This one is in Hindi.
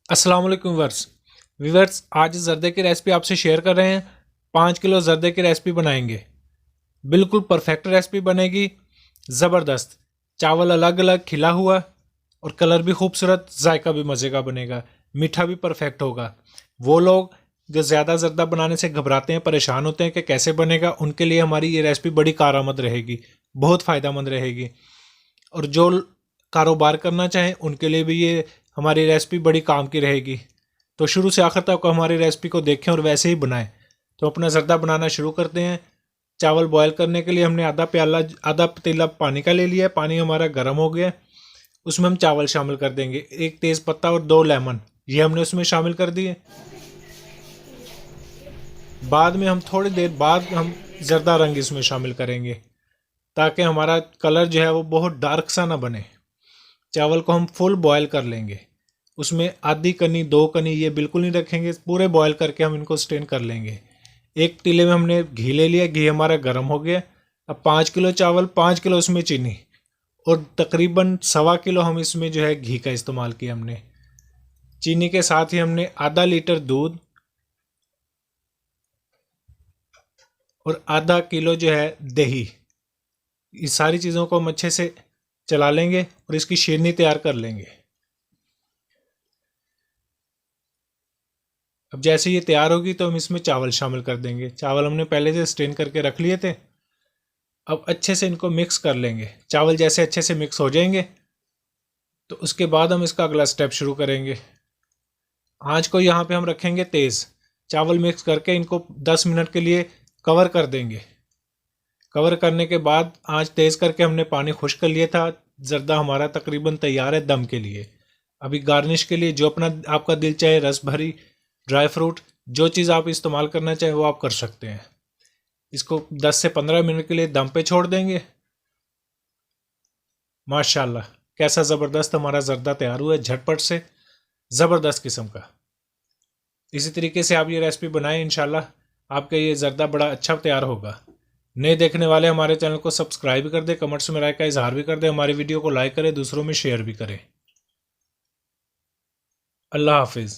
अस्सलाम वालेकुम व्यूवर्स, आज जर्दे की रेसिपी आपसे शेयर कर रहे हैं। 5 किलो जर्दे की रेसिपी बनाएंगे। बिल्कुल परफेक्ट रेसिपी बनेगी, ज़बरदस्त। चावल अलग अलग खिला हुआ और कलर भी खूबसूरत, जायका भी मज़े का बनेगा, मीठा भी परफेक्ट होगा। वो लोग जो ज़्यादा जर्दा बनाने से घबराते हैं, परेशान होते हैं कि कैसे बनेगा, उनके लिए हमारी ये रेसिपी बड़ी कारआमद रहेगी, बहुत फ़ायदेमंद रहेगी। और जो कारोबार करना चाहें उनके लिए भी ये हमारी रेसिपी बड़ी काम की रहेगी। तो शुरू से आखिर तक हमारी रेसिपी को देखें और वैसे ही बनाएं। तो अपना जर्दा बनाना शुरू करते हैं। चावल बॉयल करने के लिए हमने आधा पतीला पानी का ले लिया है। पानी हमारा गर्म हो गया, उसमें हम चावल शामिल कर देंगे। 1 तेज़ पत्ता और 2 लेमन ये हमने उसमें शामिल कर दिए। बाद में हम थोड़ी देर बाद हम जर्दा रंग इसमें शामिल करेंगे, ताकि हमारा कलर जो है वो बहुत डार्क सा ना बने। चावल को हम फुल बॉयल कर लेंगे, उसमें आधी कनी 2 कनी ये बिल्कुल नहीं रखेंगे, पूरे बॉयल करके हम इनको स्टेन कर लेंगे। एक पतीले में हमने घी ले लिया, घी हमारा गर्म हो गया। अब 5 किलो चावल, 5 किलो उसमें चीनी और तकरीबन 1.25 किलो हम इसमें जो है घी का इस्तेमाल किया हमने। चीनी के साथ ही हमने आधा लीटर दूध और आधा किलो जो है दही, इस सारी चीज़ों को हम अच्छे से चला लेंगे और इसकी शीरनी तैयार कर लेंगे। अब जैसे ये तैयार होगी तो हम इसमें चावल शामिल कर देंगे। चावल हमने पहले से स्टेन करके रख लिए थे। अब अच्छे से इनको मिक्स कर लेंगे। चावल जैसे अच्छे से मिक्स हो जाएंगे तो उसके बाद हम इसका अगला स्टेप शुरू करेंगे। आंच को यहाँ पे हम रखेंगे तेज़। चावल मिक्स करके इनको 10 मिनट के लिए कवर कर देंगे। कवर करने के बाद आंच तेज़ करके हमने पानी खुश कर लिया था। जर्दा हमारा तकरीबन तैयार है दम के लिए। अभी गार्निश के लिए जो अपना आपका दिल चाहे, रस भरी, ड्राई फ्रूट, जो चीज़ आप इस्तेमाल करना चाहें वो आप कर सकते हैं। इसको 10 से 15 मिनट के लिए दम पे छोड़ देंगे। माशाल्लाह, कैसा ज़बरदस्त हमारा जर्दा तैयार हुआ है, झटपट से, ज़बरदस्त किस्म का। इसी तरीके से आप ये रेसिपी बनाएं, इंशाल्लाह आपका ये जर्दा बड़ा अच्छा तैयार होगा। नए देखने वाले हमारे चैनल को सब्सक्राइब कर दें, कमेंट्स में राय का इजहार भी कर दें, हमारी वीडियो को लाइक करें, दूसरों में शेयर भी करें। अल्लाह हाफिज़।